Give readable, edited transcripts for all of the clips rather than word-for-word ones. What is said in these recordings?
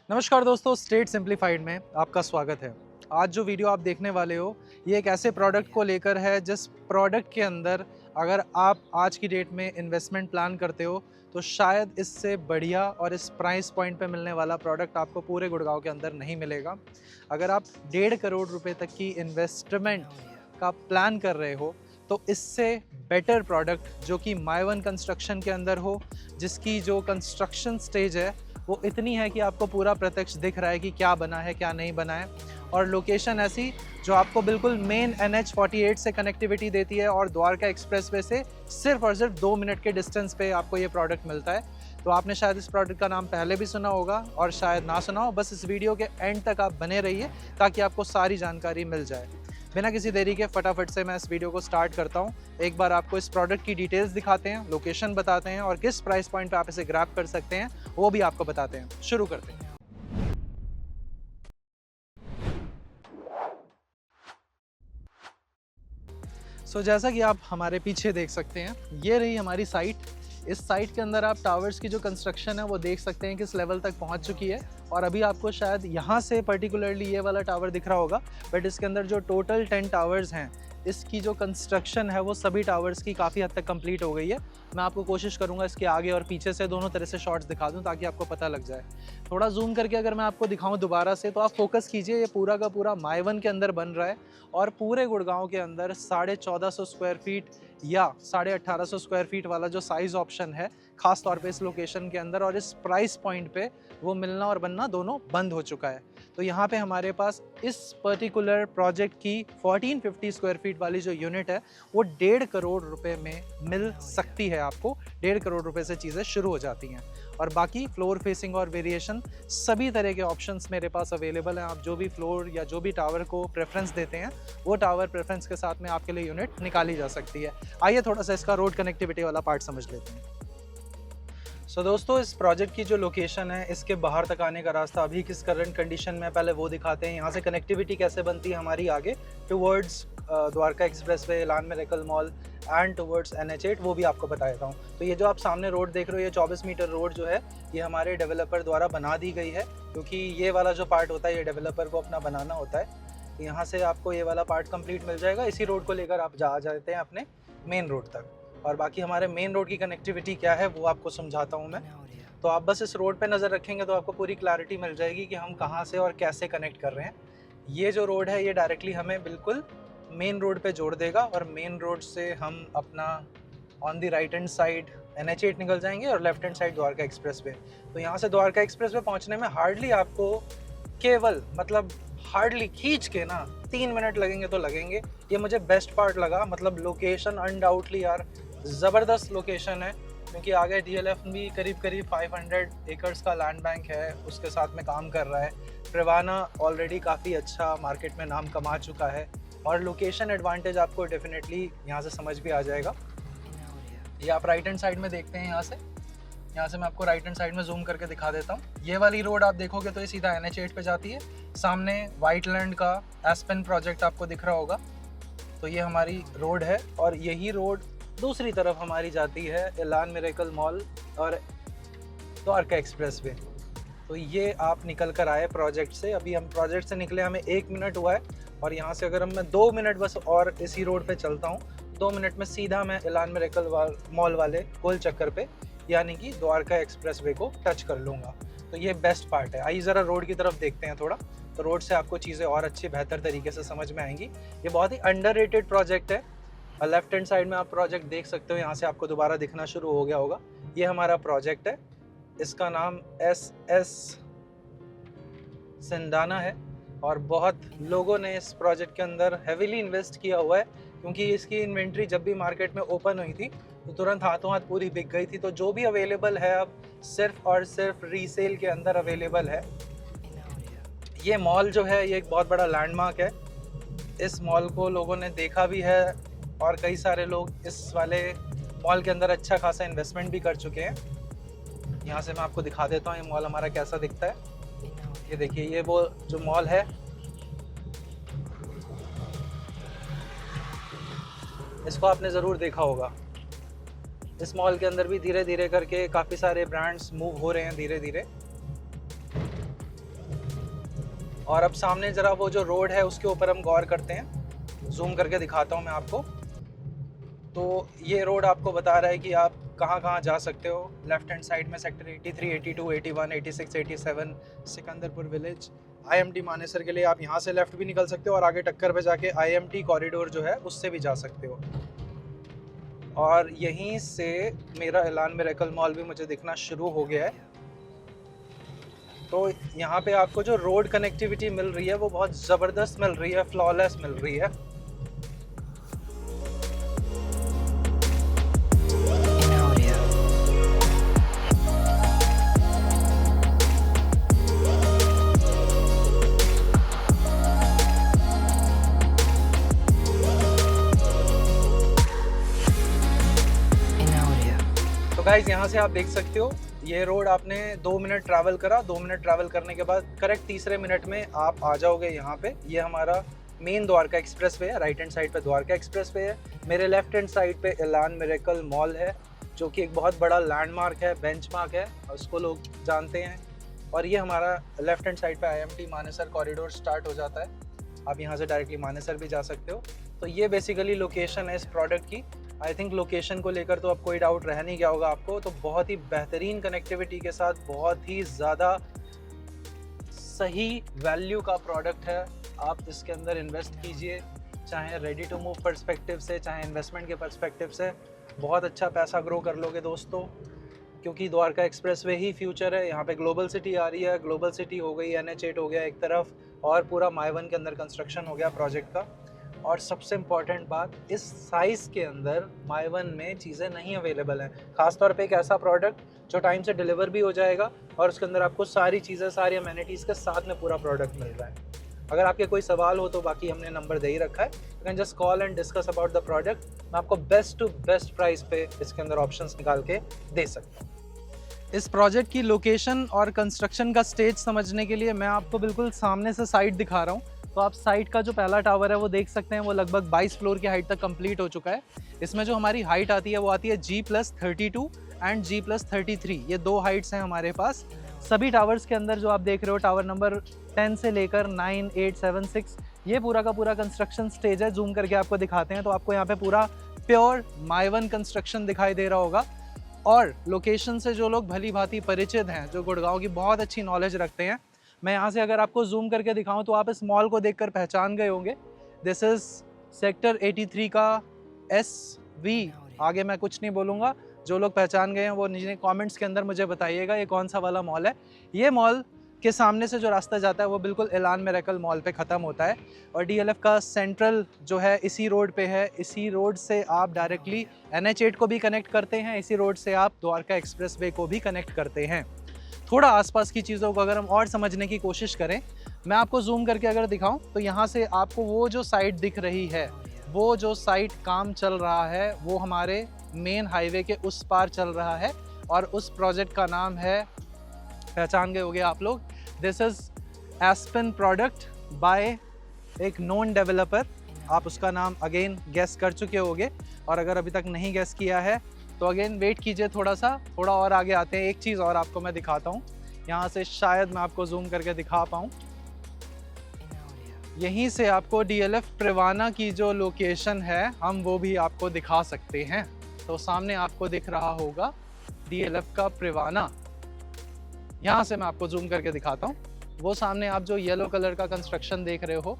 नमस्कार दोस्तों, state simplified में आपका स्वागत है। आज जो वीडियो आप देखने वाले हो ये एक ऐसे प्रोडक्ट को लेकर है जिस प्रोडक्ट के अंदर अगर आप आज की डेट में इन्वेस्टमेंट प्लान करते हो तो शायद इससे बढ़िया और इस प्राइस पॉइंट पे मिलने वाला प्रोडक्ट आपको पूरे गुड़गांव के अंदर नहीं मिलेगा। अगर आप 1.5 करोड़ रुपए तक की इन्वेस्टमेंट का प्लान कर रहे हो तो इससे बेटर प्रोडक्ट जो कि माय वन कंस्ट्रक्शन के अंदर हो, जिसकी जो कंस्ट्रक्शन स्टेज है वो इतनी है कि आपको पूरा प्रत्यक्ष दिख रहा है कि क्या बना है क्या नहीं बना है, और लोकेशन ऐसी जो आपको बिल्कुल मेन NH48 से कनेक्टिविटी देती है और द्वारका एक्सप्रेसवे से सिर्फ और सिर्फ 2 मिनट के डिस्टेंस पे आपको ये प्रोडक्ट मिलता है। तो आपने शायद इस प्रोडक्ट का नाम पहले भी सुना होगा और शायद ना सुना हो। बस इस वीडियो के एंड तक आप बने रहिए ताकि आपको सारी जानकारी मिल जाए। बिना किसी देरी के फटाफट से मैं इस वीडियो को स्टार्ट करता हूं। एक बार आपको इस प्रोडक्ट की डिटेल्स दिखाते हैं, लोकेशन बताते हैं और किस प्राइस पॉइंट पे आप इसे ग्रैब कर सकते हैं वो भी आपको बताते हैं। शुरू करते हैं। जैसा कि आप हमारे पीछे देख सकते हैं, ये रही हमारी साइट। इस साइट के अंदर आप टावर्स की जो कंस्ट्रक्शन है वो देख सकते हैं किस लेवल तक पहुंच चुकी है। और अभी आपको शायद यहाँ से पर्टिकुलरली ये वाला टावर दिख रहा होगा, बट इसके अंदर जो टोटल 10 टावर्स हैं इसकी जो कंस्ट्रक्शन है वो सभी टावर्स की काफ़ी हद तक कंप्लीट हो गई है। मैं आपको कोशिश करूंगा इसके आगे और पीछे से दोनों तरह से शॉट्स दिखा दूं ताकि आपको पता लग जाए। थोड़ा जूम करके अगर मैं आपको दिखाऊं दोबारा से तो आप फोकस कीजिए, ये पूरा का पूरा माय वन के अंदर बन रहा है और पूरे गुड़गांव के अंदर 1450 स्क्वायर फीट या 1850 स्क्वायर फीट वाला जो साइज ऑप्शन है खास तौर पे इस लोकेशन के अंदर और इस प्राइस पॉइंट पे वो मिलना और बनना दोनों बंद हो चुका है। तो यहाँ पे हमारे पास इस पर्टिकुलर प्रोजेक्ट की 1450 स्क्वायर फीट वाली जो यूनिट है वो 1.5 करोड़ रुपए में मिल सकती है। आपको 1.5 करोड़ रुपए से चीज़ें शुरू हो जाती हैं और बाकी फ्लोर फेसिंग और वेरिएशन सभी तरह के ऑप्शंस मेरे पास अवेलेबल हैं। आप जो भी फ्लोर या जो भी टावर को प्रेफरेंस देते हैं वो टावर प्रेफरेंस के साथ में आपके लिए यूनिट निकाली जा सकती है। आइए थोड़ा सा इसका रोड कनेक्टिविटी वाला पार्ट समझ लेते हैं। दोस्तों, इस प्रोजेक्ट की जो लोकेशन है इसके बाहर तक आने का रास्ता अभी किस करंट कंडीशन में पहले वो दिखाते हैं। यहाँ से कनेक्टिविटी कैसे बनती है हमारी आगे towards Dwarka expressway, इलान miracle mall and towards NH8 वो भी आपको बता देता हूँ। तो ये जो आप सामने रोड देख रहे हो, ये 24 मीटर रोड जो है ये हमारे डेवलपर द्वारा बना दी गई है, क्योंकि ये वाला जो पार्ट होता है ये डेवलपर को अपना बनाना होता है। यहाँ से आपको ये वाला पार्ट कंप्लीट मिल जाएगा। इसी रोड को लेकर आप जाते हैं अपने मेन रोड तक, और बाकी हमारे मेन रोड की कनेक्टिविटी क्या है वो आपको समझाता हूँ मैं। तो आप बस इस रोड पे नज़र रखेंगे तो आपको पूरी क्लैरिटी मिल जाएगी कि हम कहाँ से और कैसे कनेक्ट कर रहे हैं। ये जो रोड है ये डायरेक्टली हमें बिल्कुल मेन रोड पे जोड़ देगा और मेन रोड से हम अपना on the right hand side NH8 निकल जाएंगे और left hand side Dwarka expressway. तो यहाँ से द्वारका एक्सप्रेसवे पहुँचने में हार्डली आपको केवल हार्डली खींच के ना 3 मिनट लगेंगे तो लगेंगे। ये मुझे बेस्ट पार्ट लगा, मतलब लोकेशन अनडाउटली यार ज़बरदस्त लोकेशन है, क्योंकि आगे DLF भी करीब 500 एकर्स का लैंड बैंक है, उसके साथ में काम कर रहा है। प्रेवाना ऑलरेडी काफ़ी अच्छा मार्केट में नाम कमा चुका है और लोकेशन एडवांटेज आपको डेफिनेटली यहाँ से समझ भी आ जाएगा। ये आप राइट हैंड साइड में देखते हैं, यहाँ से मैं आपको राइट हैंड साइड में जूम करके दिखा देता हूँ। ये वाली रोड आप देखोगे तो ये सीधा NH8 पे जाती है। सामने वाइटलैंड का एस्पेन प्रोजेक्ट आपको दिख रहा होगा, तो ये हमारी रोड है और यही रोड दूसरी तरफ हमारी जाती है इलान मेरेकल मॉल और द्वारका एक्सप्रेसवे। तो ये आप निकल कर आए प्रोजेक्ट से। अभी हम प्रोजेक्ट से निकले हमें 1 मिनट हुआ है और यहाँ से अगर मैं 2 मिनट बस और इसी रोड पे चलता हूँ, 2 मिनट में सीधा मैं इलान मेरेकल मॉल वाले गोल चक्कर पे यानी कि द्वारका एक्सप्रेसवे को टच कर लूँगा। तो ये बेस्ट पार्ट है। आइए ज़रा रोड की तरफ देखते हैं थोड़ा, तो रोड से आपको चीज़ें और अच्छी बेहतर तरीके से समझ में आएंगी। ये बहुत ही अंडररेटेड प्रोजेक्ट है। और लेफ्ट हैंड साइड में आप प्रोजेक्ट देख सकते हो, यहाँ से आपको दोबारा दिखना शुरू हो गया होगा। ये हमारा प्रोजेक्ट है, इसका नाम SS सिंडाना है और बहुत लोगों ने इस प्रोजेक्ट के अंदर हेविली इन्वेस्ट किया हुआ है, क्योंकि इसकी इन्वेंट्री जब भी मार्केट में ओपन हुई थी तो तुरंत हाथों हाथ पूरी बिक गई थी। तो जो भी अवेलेबल है अब सिर्फ और सिर्फ रीसेल के अंदर अवेलेबल है। ये मॉल जो है ये एक बहुत बड़ा लैंडमार्क है। इस मॉल को लोगों ने देखा भी है और कई सारे लोग इस वाले मॉल के अंदर अच्छा खासा इन्वेस्टमेंट भी कर चुके हैं। यहाँ से मैं आपको दिखा देता हूँ ये मॉल हमारा कैसा दिखता है। ये देखिए, ये वो जो मॉल है इसको आपने ज़रूर देखा होगा। इस मॉल के अंदर भी धीरे धीरे करके काफ़ी सारे ब्रांड्स मूव हो रहे हैं धीरे धीरे। और अब सामने ज़रा वो जो रोड है उसके ऊपर हम गौर करते हैं। जूम करके दिखाता हूँ मैं आपको। तो ये रोड आपको बता रहा है कि आप कहाँ कहाँ जा सकते हो। लेफ्ट हैंड साइड में sector 83, 82, 81, 86, 87 Sikandarpur village, IMT Manesar के लिए आप यहाँ से लेफ़्ट भी निकल सकते हो और आगे टक्कर पे जाके IMT कॉरिडोर जो है उससे भी जा सकते हो। और यहीं से मेरा एलान मिरेकल मॉल भी मुझे दिखना शुरू हो गया है। तो यहाँ पे आपको जो रोड कनेक्टिविटी मिल रही है वो बहुत ज़बरदस्त मिल रही है, फ्लॉलेस मिल रही है। गाइस यहाँ से आप देख सकते हो ये रोड आपने 2 मिनट ट्रैवल करा। 2 मिनट ट्रैवल करने के बाद करेक्ट तीसरे मिनट में आप आ जाओगे यहाँ पे। ये हमारा मेन द्वारका एक्सप्रेस वे है। राइट हैंड साइड पे द्वारका एक्सप्रेस वे है, मेरे लेफ्ट हैंड साइड पे एलान मिरेकल मॉल है जो कि एक बहुत बड़ा लैंडमार्क है, बेंचमार्क है, उसको लोग जानते हैं। और ये हमारा लेफ्ट हैंड साइड पे IMT मानेसर कॉरिडोर स्टार्ट हो जाता है। आप यहाँ से डायरेक्टली मानेसर भी जा सकते हो। तो ये बेसिकली लोकेशन है इस प्रोडक्ट की। आई थिंक लोकेशन को लेकर तो अब कोई डाउट रह नहीं गया होगा आपको। तो बहुत ही बेहतरीन कनेक्टिविटी के साथ बहुत ही ज़्यादा सही वैल्यू का प्रोडक्ट है। आप इसके अंदर इन्वेस्ट कीजिए, चाहे रेडी टू मूव पर्सपेक्टिव से, चाहे इन्वेस्टमेंट के पर्सपेक्टिव से। बहुत अच्छा पैसा ग्रो कर लोगे दोस्तों, क्योंकि द्वारका एक्सप्रेस वे ही फ्यूचर है। यहाँ पे ग्लोबल सिटी आ रही है, ग्लोबल सिटी हो गई, NH8 हो गया एक तरफ, और पूरा माइवन के अंदर कंस्ट्रक्शन हो गया प्रोजेक्ट का। और सबसे इम्पॉर्टेंट बात, इस साइज़ के अंदर माइवन में चीज़ें नहीं अवेलेबल हैं। ख़ासतौर पे एक ऐसा प्रोडक्ट जो टाइम से डिलीवर भी हो जाएगा और उसके अंदर आपको सारी चीज़ें, सारी अमेनिटीज़ के साथ में पूरा प्रोडक्ट मिल रहा है। अगर आपके कोई सवाल हो तो बाकी हमने नंबर दे ही रखा है, you can just call and discuss about the product. मैं आपको बेस्ट टू बेस्ट प्राइस पे इसके अंदर ऑप्शंस निकाल के दे सकता हूँ। इस प्रोजेक्ट की लोकेशन और कंस्ट्रक्शन का स्टेज समझने के लिए मैं आपको बिल्कुल सामने से साइट दिखा रहा हूँ। तो आप साइट का जो पहला टावर है वो देख सकते हैं, वो लगभग 22 फ्लोर की हाइट तक कंप्लीट हो चुका है। इसमें जो हमारी हाइट आती है वो आती है G+32 एंड G+33। ये 2 हाइट्स हैं हमारे पास। सभी टावर्स के अंदर जो आप देख रहे हो, टावर नंबर 10 से लेकर 9, 8, 7, 6, ये पूरा का पूरा कंस्ट्रक्शन स्टेज है। जूम करके आपको दिखाते हैं तो आपको यहाँ पे पूरा प्योर माइवन कंस्ट्रक्शन दिखाई दे रहा होगा। और लोकेशन से जो लोग भली भांति परिचित हैं, जो गुड़गांव की बहुत अच्छी नॉलेज रखते हैं, मैं यहाँ से अगर आपको जूम करके दिखाऊं तो आप इस मॉल को देखकर पहचान गए होंगे। दिस इज सेक्टर 83 का SV। आगे मैं कुछ नहीं बोलूँगा, जो लोग पहचान गए हैं वो नीचे कमेंट्स के अंदर मुझे बताइएगा ये कौन सा वाला मॉल है। ये मॉल के सामने से जो रास्ता जाता है वो बिल्कुल एलान मिरेकल मॉल पे ख़त्म होता है और DLF का सेंट्रल जो है इसी रोड पे है। इसी रोड से आप डायरेक्टली NH8 को भी कनेक्ट करते हैं, इसी रोड से आप द्वारका एक्सप्रेस वे को भी कनेक्ट करते हैं। थोड़ा आसपास की चीज़ों को अगर हम और समझने की कोशिश करें, मैं आपको जूम करके अगर दिखाऊं तो यहाँ से आपको वो जो साइट दिख रही है, वो जो साइट काम चल रहा है वो हमारे मेन हाईवे के उस पार चल रहा है और उस प्रोजेक्ट का नाम है, पहचान गए होंगे आप लोग, this is Aspen product by एक नोन डेवलपर। आप उसका नाम अगेन गेस कर चुके होंगे और अगर अभी तक नहीं गेस किया है तो अगेन वेट कीजिए, थोड़ा और आगे आते हैं। एक चीज़ और आपको मैं दिखाता हूँ, यहाँ से शायद मैं आपको जूम करके दिखा पाऊँ। यहीं से आपको DLF प्रिवाना की जो लोकेशन है हम वो भी आपको दिखा सकते हैं। तो सामने आपको दिख रहा होगा DLF का प्रिवाना। यहाँ से मैं आपको जूम करके दिखाता हूँ। वो सामने आप जो येलो कलर का कंस्ट्रक्शन देख रहे हो,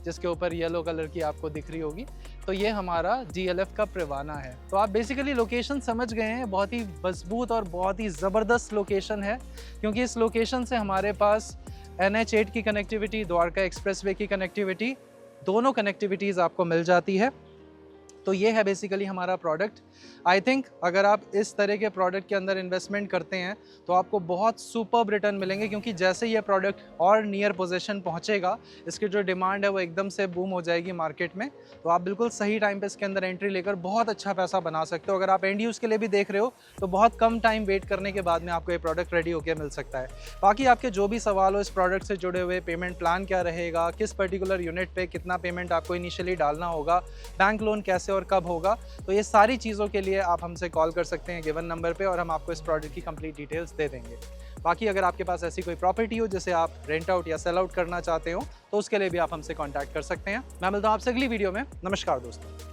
जिसके ऊपर येलो कलर की आपको दिख रही होगी, तो ये हमारा DLF का प्रिवाना है। तो आप बेसिकली लोकेशन समझ गए हैं, बहुत ही मजबूत और बहुत ही ज़बरदस्त लोकेशन है, क्योंकि इस लोकेशन से हमारे पास NH8 की कनेक्टिविटी, द्वारका एक्सप्रेसवे की कनेक्टिविटी, दोनों कनेक्टिविटीज़ आपको मिल जाती है। तो ये है बेसिकली हमारा प्रोडक्ट। आई थिंक अगर आप इस तरह के प्रोडक्ट के अंदर इन्वेस्टमेंट करते हैं तो आपको बहुत सुपर्ब रिटर्न मिलेंगे, क्योंकि जैसे ये प्रोडक्ट और नियर पोजीशन पहुंचेगा, इसकी जो डिमांड है वो एकदम से बूम हो जाएगी मार्केट में। तो आप बिल्कुल सही टाइम पे इसके अंदर एंट्री लेकर बहुत अच्छा पैसा बना सकते हो। अगर आप एंड यूज़ के लिए भी देख रहे हो तो बहुत कम टाइम वेट करने के बाद में आपको ये प्रोडक्ट रेडी होकर मिल सकता है। बाकी आपके जो भी सवाल हो इस प्रोडक्ट से जुड़े हुए, पेमेंट प्लान क्या रहेगा, किस पर्टिकुलर यूनिट पर कितना पेमेंट आपको इनिशियली डालना होगा, बैंक लोन कैसे से और कब होगा। तो ये सारी चीज़ों के लिए आप हमसे कॉल कर सकते हैं गिवन नंबर पे और हम आपको इस प्रोडक्ट की कंप्लीट डिटेल्स दे देंगे। बाकी अगर आपके पास ऐसी कोई प्रॉपर्टी हो जिसे आप रेंट आउट या सेल आउट करना चाहते हो तो उसके लिए भी आप हमसे कॉन्टैक्ट कर सकते हैं। मैं मिलता हूँ आपसे अगली वीडियो में। नमस्कार दोस्तों।